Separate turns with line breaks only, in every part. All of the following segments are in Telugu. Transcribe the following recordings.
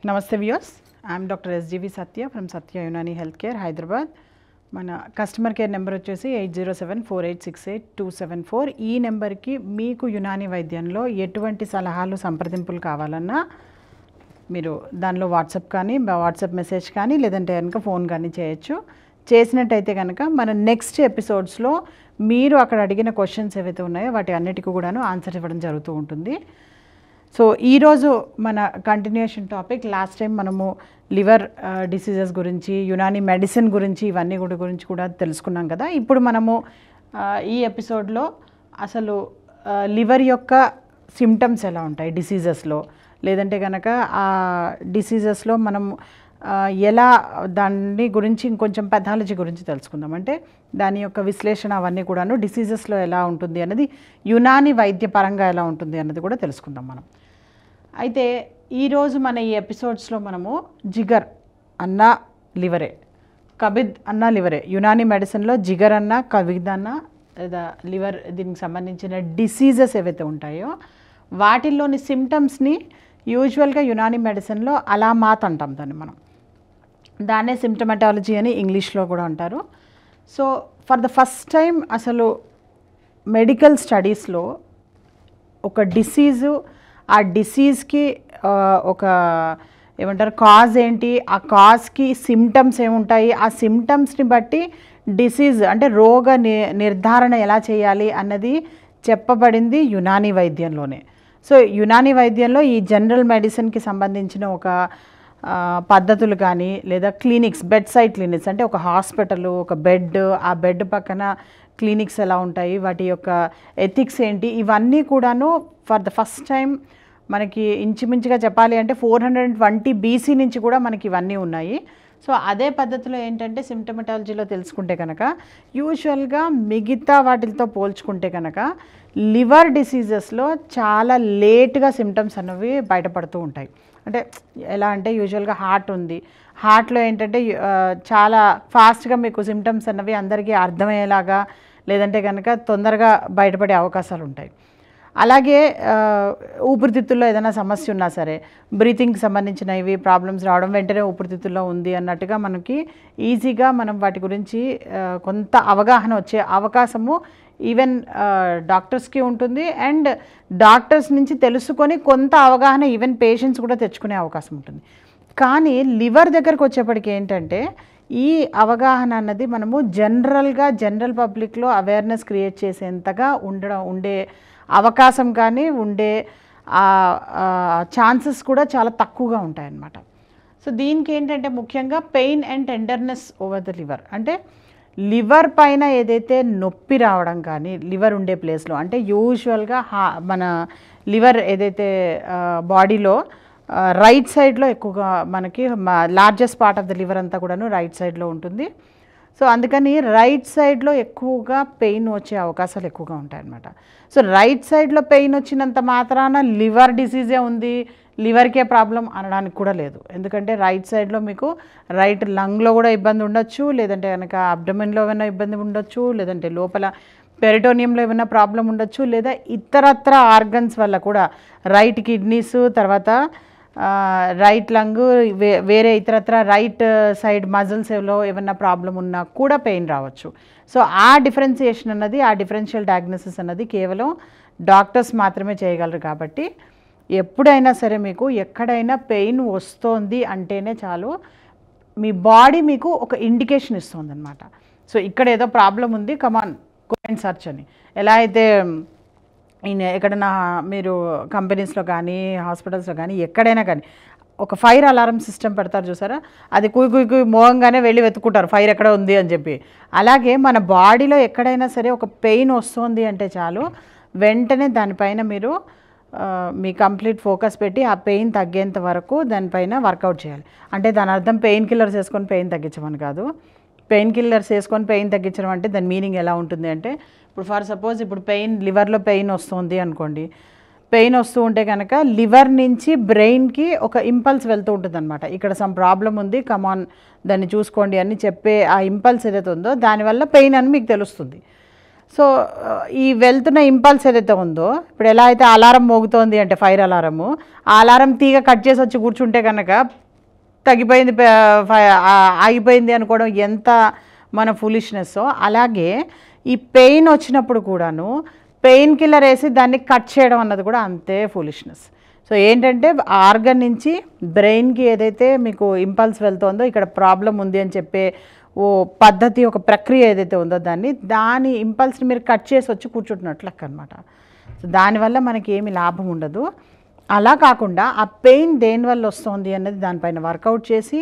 నమస్తే viewers, I'm doctor SGV Satya from Satya Unani health care Hyderabad. మన కస్టమర్ కేర్ నెంబర్ వచ్చేసి 8074868274. ఈ నెంబర్కి మీకు యునాని వైద్యంలో ఎటువంటి సలహాలు సంప్రదింపులు కావాలన్నా మీరు దానిలో వాట్సాప్ మెసేజ్ కానీ లేదంటే కనుక ఫోన్ కానీ చేయొచ్చు. చేసినట్టయితే కనుక మన నెక్స్ట్ ఎపిసోడ్స్లో మీరు అక్కడ అడిగిన క్వశ్చన్స్ ఏవైతే ఉన్నాయో వాటి అన్నిటికీ కూడాను ఆన్సర్ ఇవ్వడం జరుగుతూ ఉంటుంది. సో ఈరోజు మన కంటిన్యూషన్ టాపిక్, లాస్ట్ టైం మనము లివర్ డిసీజెస్ గురించి, యునాని మెడిసిన్ గురించి, ఇవన్నీ గురించి కూడా తెలుసుకున్నాం కదా. ఇప్పుడు మనము ఈ ఎపిసోడ్లో అసలు లివర్ యొక్క సిమ్టమ్స్ ఎలా ఉంటాయి డిసీజెస్లో, లేదంటే కనుక ఆ డిసీజెస్లో మనం ఎలా దాని గురించి ఇంకొంచెం పెథాలజీ గురించి తెలుసుకుందాం. అంటే దాని యొక్క విశ్లేషణ అవన్నీ కూడాను డిసీజెస్లో ఎలా ఉంటుంది అన్నది, యునాని వైద్యపరంగా ఎలా ఉంటుంది అన్నది కూడా తెలుసుకుందాం మనం. అయితే ఈరోజు మన ఈ ఎపిసోడ్స్లో మనము జిగర్ అన్న లివరే, కబిద్ అన్న లివరే, యునాని మెడిసిన్లో జిగర్ అన్న, కబిద్ అన్న లేదా లివర్, దీనికి సంబంధించిన డిసీజెస్ ఏవైతే ఉంటాయో వాటిల్లోని సిమ్టమ్స్ని యూజువల్గా యునాని మెడిసిన్లో అలామాత్ అంటాం దాన్ని మనం. దాన్నే సిమ్టమటాలజీ అని ఇంగ్లీష్లో కూడా అంటారు. So for the first time అసలు మెడికల్ స్టడీస్లో ఒక డిసీజు, ఆ డిసీజ్కి ఒక ఏమంటారు కాజ్ ఏంటి, ఆ కాజ్కి సిమ్టమ్స్ ఏముంటాయి, ఆ సిమ్టమ్స్ని బట్టి డిసీజ్ అంటే రోగ నిర్ధారణ ఎలా చేయాలి అన్నది చెప్పబడింది యునాని వైద్యంలోనే. సో యునాని వైద్యంలో ఈ జనరల్ మెడిసిన్కి సంబంధించిన ఒక పద్ధతులు కానీ లేదా క్లినిక్స్, బెడ్ సైడ్ క్లినిక్స్ అంటే ఒక హాస్పిటల్, ఒక బెడ్, ఆ బెడ్ పక్కన క్లినిక్స్ ఎలా ఉంటాయి, వాటి యొక్క ఎథిక్స్ ఏంటి, ఇవన్నీ కూడాను ఫర్ ద ఫస్ట్ టైం మనకి ఇంచుమించుగా చెప్పాలి అంటే 420 BC నుంచి కూడా మనకి ఇవన్నీ ఉన్నాయి. సో అదే పద్ధతిలో ఏంటంటే సిమ్టమటాలజీలో తెలుసుకుంటే కనుక యూజువల్గా మిగతా వాటితో పోల్చుకుంటే కనుక లివర్ డిసీజెస్లో చాలా లేట్గా సిమ్టమ్స్ అనేవి బయటపడుతూ ఉంటాయి. అంటే ఎలా అంటే యూజువల్గా హార్ట్ ఉంది, హార్ట్లో ఏంటంటే చాలా ఫాస్ట్గా మీకు సిమ్టమ్స్ అన్నవి అందరికీ అర్థమయ్యేలాగా లేదంటే కనుక తొందరగా బయటపడే అవకాశాలు ఉంటాయి. అలాగే ఊపిరితిత్తుల్లో ఏదైనా సమస్య ఉన్నా సరే, బ్రీతింగ్కి సంబంధించిన ఇవి ప్రాబ్లమ్స్ రావడం వెంటనే ఊపిరితిత్తుల్లో ఉంది అన్నట్టుగా మనకి ఈజీగా మనం వాటి గురించి కొంత అవగాహన వచ్చే అవకాశము ఈవెన్ డాక్టర్స్కి ఉంటుంది. అండ్ డాక్టర్స్ నుంచి తెలుసుకొని కొంత అవగాహన ఈవెన్ పేషెంట్స్ కూడా తెచ్చుకునే అవకాశం ఉంటుంది. కానీ లివర్ దగ్గరకు వచ్చేప్పటికి ఏంటంటే ఈ అవగాహన అన్నది మనము జనరల్ పబ్లిక్లో అవేర్నెస్ క్రియేట్ చేసేంతగా ఉండే అవకాశం కానీ ఉండే ఛాన్సెస్ కూడా చాలా తక్కువగా ఉంటాయన్నమాట. సో దీనికి ఏంటంటే ముఖ్యంగా pain and tenderness over the liver, అంటే లివర్ పైన ఏదైతే నొప్పి రావడం కానీ లివర్ ఉండే ప్లేస్లో, అంటే యూజువల్గా మన లివర్ ఏదైతే బాడీలో రైట్ సైడ్లో ఎక్కువగా మనకి largest part of the liver అంతా కూడాను రైట్ సైడ్లో ఉంటుంది. సో అందుకని రైట్ సైడ్లో ఎక్కువగా పెయిన్ వచ్చే అవకాశాలు ఎక్కువగా ఉంటాయన్నమాట. సో రైట్ సైడ్లో పెయిన్ వచ్చినంత మాత్రాన లివర్ డిసీజే ఉంది, లివర్కే ప్రాబ్లం అనడానికి కూడా లేదు. ఎందుకంటే రైట్ సైడ్లో మీకు రైట్ లంగ్లో కూడా ఇబ్బంది ఉండొచ్చు, లేదంటే కనుక అబ్డమెన్లో ఏమైనా ఇబ్బంది ఉండొచ్చు, లేదంటే లోపల పెరిటోనియంలో ఏమైనా ప్రాబ్లం ఉండొచ్చు, లేదా ఇతరత్ర ఆర్గన్స్ వల్ల కూడా రైట్ కిడ్నీస్, తర్వాత రైట్ లంగ్, వేరే ఇతరత్ర రైట్ సైడ్ మజిల్స్లో ఏమైనా ప్రాబ్లం ఉన్నా కూడా పెయిన్ రావచ్చు. సో ఆ డిఫరెన్సియేషన్ అన్నది, ఆ డిఫరెన్షియల్ డయాగ్నోసిస్ అన్నది కేవలం డాక్టర్స్ మాత్రమే చేయగలరు. కాబట్టి ఎప్పుడైనా సరే మీకు ఎక్కడైనా పెయిన్ వస్తోంది అంటేనే చాలు, మీ బాడీ మీకు ఒక ఇండికేషన్ ఇస్తుంది అనమాట. సో ఇక్కడ ఏదో ప్రాబ్లం ఉంది, కమాన్ గో అండ్ సర్చ్ అని. ఎలా అయితే ఎక్కడైనా మీరు కంపెనీస్లో కానీ హాస్పిటల్స్లో కానీ ఎక్కడైనా కానీ ఒక ఫైర్ అలారం సిస్టమ్ పెడతారు చూసారా, అది కుయ్యి మోగంగానే వెళ్ళి వెతుక్కుంటారు ఫైర్ ఎక్కడ ఉంది అని చెప్పి. అలాగే మన బాడీలో ఎక్కడైనా సరే ఒక పెయిన్ వస్తుంది అంటే చాలు వెంటనే దానిపైన మీరు మీ కంప్లీట్ ఫోకస్ పెట్టి ఆ పెయిన్ తగ్గేంత వరకు దానిపైన వర్కౌట్ చేయాలి. అంటే దాని అర్థం పెయిన్ కిల్లర్స్ వేసుకొని పెయిన్ తగ్గించమని కాదు. పెయిన్ కిల్లర్స్ వేసుకొని పెయిన్ తగ్గించడం అంటే దాని మీనింగ్ ఎలా ఉంటుంది అంటే, ఇప్పుడు ఫర్ సపోజ్ ఇప్పుడు లివర్లో పెయిన్ వస్తుంది అనుకోండి, పెయిన్ వస్తూ ఉంటే కనుక లివర్ నుంచి బ్రెయిన్కి ఒక ఇంపల్స్ వెళ్తూ ఉంటుంది అనమాట. ఇక్కడ సమ్ ప్రాబ్లం ఉంది, కమాన్ దాన్ని చూసుకోండి అని చెప్పే ఆ ఇంపల్స్ ఏదైతే ఉందో దానివల్ల పెయిన్ అని మీకు తెలుస్తుంది. సో ఈ వెళ్తున్న ఇంపల్స్ ఏదైతే ఉందో, ఇప్పుడు ఎలా అయితే అలారం మోగుతోంది అంటే ఫైర్ అలారము, ఆ అలారం తీగ కట్ చేసి వచ్చి కూర్చుంటే కనుక తగ్గిపోయింది, ఆగిపోయింది అనుకోవడం ఎంత మన ఫులిష్నెస్సో, అలాగే ఈ పెయిన్ వచ్చినప్పుడు కూడాను పెయిన్ కిల్లర్ వేసి దాన్ని కట్ చేయడం అన్నది కూడా అంతే ఫులిష్నెస్. సో ఏంటంటే ఆర్గన్ నుంచి బ్రెయిన్కి ఏదైతే మీకు ఇంపల్స్ వెళ్తుందో, ఇక్కడ ప్రాబ్లం ఉంది అని చెప్పే ఓ పద్ధతి, ఒక ప్రక్రియ ఏదైతే ఉందో దాని ఇంపల్స్ని మీరు కట్ చేసి వచ్చి కూర్చుంటున్నట్లు లెక్క అనమాట. సో దానివల్ల మనకి ఏమి లాభం ఉండదు. అలా కాకుండా ఆ పెయిన్ దేనివల్ల వస్తుంది అన్నది దానిపైన వర్కౌట్ చేసి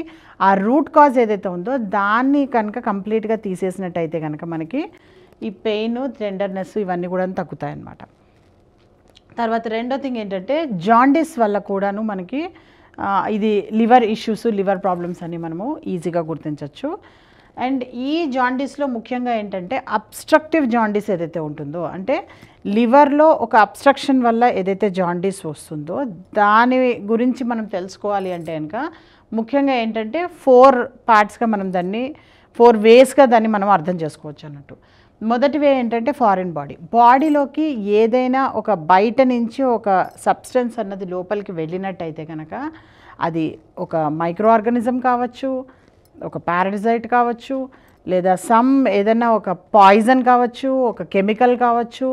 ఆ రూట్ కాజ్ ఏదైతే ఉందో దాన్ని కనుక కంప్లీట్గా తీసేసినట్టయితే కనుక మనకి ఈ పెయిన్, టెండర్నెస్ ఇవన్నీ కూడా తగ్గుతాయి అన్నమాట. తర్వాత రెండో థింగ్ ఏంటంటే జాండిస్ వల్ల కూడాను మనకి ఇది లివర్ ఇష్యూస్, లివర్ ప్రాబ్లమ్స్ అని మనము ఈజీగా గుర్తించవచ్చు. అండ్ ఈ జాండిస్లో ముఖ్యంగా ఏంటంటే అబ్స్ట్రక్టివ్ జాండిస్ ఏదైతే ఉంటుందో, అంటే లివర్లో ఒక అబ్స్ట్రక్షన్ వల్ల ఏదైతే జాండిస్ వస్తుందో దాని గురించి మనం తెలుసుకోవాలి అంటే కనుక ముఖ్యంగా ఏంటంటే 4 పార్ట్స్గా మనం దాన్ని 4 వేస్గా దాన్ని మనం అర్థం చేసుకోవచ్చు అన్నట్టు. మొదటి వే ఏంటంటే ఫారిన్ బాడీలోకి ఏదైనా ఒక బయట నుంచి ఒక సబ్స్టెన్స్ అన్నది లోపలికి వెళ్ళినట్టయితే కనుక అది ఒక మైక్రో ఆర్గానిజం కావచ్చు, ఒక పారాసైట్ కావచ్చు, లేదా ఏదైనా ఒక పాయిజన్ కావచ్చు, ఒక కెమికల్ కావచ్చు,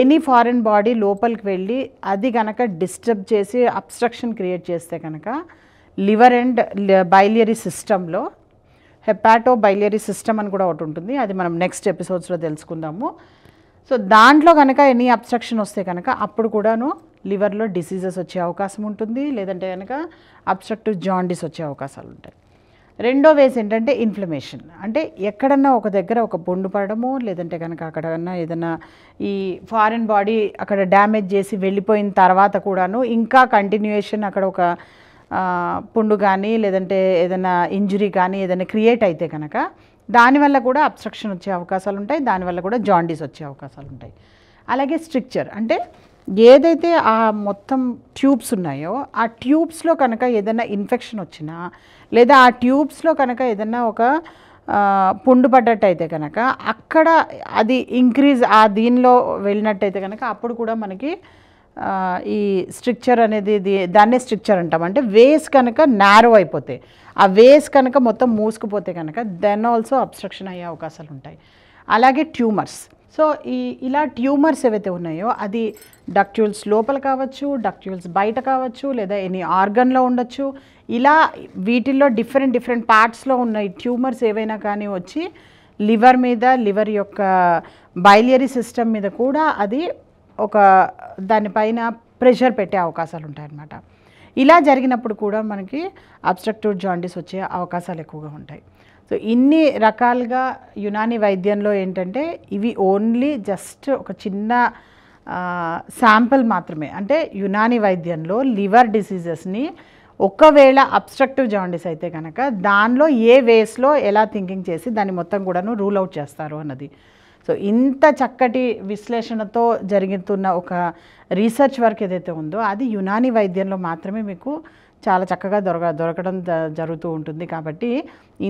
ఎనీ ఫారిన్ బాడీ లోపలికి వెళ్ళి అది కనుక డిస్టర్బ్ చేసి అబ్స్ట్రక్షన్ క్రియేట్ చేస్తే కనుక లివర్ అండ్ బైలియరీ సిస్టంలో హెపాటో బైలియరీ సిస్టమ్ అని కూడా ఒకటి ఉంటుంది, అది మనం నెక్స్ట్ ఎపిసోడ్స్లో తెలుసుకుందాము. సో దాంట్లో కనుక ఎనీ అబ్స్ట్రక్షన్ వస్తే కనుక అప్పుడు కూడాను లివర్లో డిసీజెస్ వచ్చే అవకాశం ఉంటుంది, లేదంటే కనుక అబ్స్ట్రక్టివ్ జాండిస్ వచ్చే అవకాశాలు ఉంటాయి. రెండో వేస్ ఏంటంటే ఇన్ఫ్లమేషన్, అంటే ఎక్కడన్నా ఒక దగ్గర ఒక పుండు పడడము, లేదంటే కనుక అక్కడన్నా ఏదైనా ఈ ఫారిన్ బాడీ అక్కడ డ్యామేజ్ చేసి వెళ్ళిపోయిన తర్వాత కూడాను ఇంకా కంటిన్యూయేషన్ అక్కడ ఒక పుండు కానీ లేదంటే ఏదైనా ఇంజురీ కానీ ఏదైనా క్రియేట్ అయితే కనుక దానివల్ల కూడా అబ్స్ట్రక్షన్ వచ్చే అవకాశాలు ఉంటాయి, దానివల్ల కూడా జాండీస్ వచ్చే అవకాశాలు ఉంటాయి. అలాగే స్ట్రిక్చర్, అంటే ఏదైతే ఆ మొత్తం ట్యూబ్స్ ఉన్నాయో ఆ ట్యూబ్స్లో కనుక ఏదైనా ఇన్ఫెక్షన్ వచ్చినా, లేదా ఆ ట్యూబ్స్లో కనుక ఏదైనా ఒక పుండు పడ్డట్టయితే కనుక అక్కడ అది ఇంక్రీజ్ దీనిలో వెళ్ళినట్టయితే కనుక అప్పుడు కూడా మనకి ఈ స్ట్రిక్చర్ అనేది దాన్నే స్ట్రిక్చర్ అంటాం. అంటే వేస్ కనుక నారో అయిపోతే, ఆ వేస్ కనుక మొత్తం మూసుకుపోతే కనుక దెన్ ఆల్సో అబ్స్ట్రక్షన్ అయ్యే అవకాశాలు ఉంటాయి. అలాగే ట్యూమర్స్, సో ఇలా ట్యూమర్స్ ఏవైతే ఉన్నాయో అది డక్ట్యూల్స్ లోపల కావచ్చు, డక్ట్యూల్స్ బయట కావచ్చు, లేదా ఎనీ ఆర్గన్లో ఉండొచ్చు. ఇలా వీటిల్లో డిఫరెంట్ పార్ట్స్లో ఉన్న ఈ ట్యూమర్స్ ఏవైనా కానీ వచ్చి లివర్ మీద, లివర్ యొక్క బైలియరీ సిస్టమ్ మీద కూడా అది ఒక దానిపైన ప్రెషర్ పెట్టే అవకాశాలు ఉంటాయన్నమాట. ఇలా జరిగినప్పుడు కూడా మనకి అబ్స్ట్రక్టివ్ జాండిస్ వచ్చే అవకాశాలు ఎక్కువగా ఉంటాయి. సో ఇన్ని రకాలుగా యునాని వైద్యంలో ఏంటంటే ఇవి ఓన్లీ జస్ట్ ఒక చిన్న శాంపుల్ మాత్రమే. అంటే యునాని వైద్యంలో లివర్ డిసీజెస్ని ఒకవేళ అబ్స్ట్రక్టివ్ జాండిస్ అయితే కనుక దానిలో ఏ వేస్లో ఎలా థింకింగ్ చేసి దాన్ని మొత్తం కూడాను రూల్ అవుట్ చేస్తారు అన్నది. సో ఇంత చక్కటి విశ్లేషణతో జరుగుతున్న ఒక రీసెర్చ్ వర్క్ ఏదైతే ఉందో అది యునాని వైద్యంలో మాత్రమే మీకు చాలా చక్కగా దొరకడం జరుగుతూ ఉంటుంది. కాబట్టి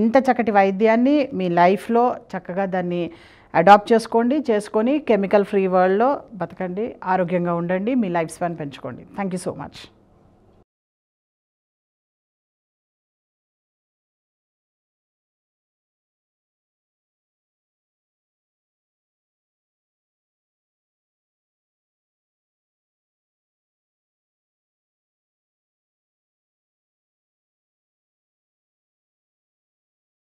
ఇంత చక్కటి వైద్యాన్ని మీ లైఫ్లో చక్కగా దాన్ని అడాప్ట్ చేసుకొని కెమికల్ ఫ్రీ వరల్డ్లో బతకండి, ఆరోగ్యంగా ఉండండి, మీ లైఫ్ స్పాన్ పెంచుకోండి. Thank you so much.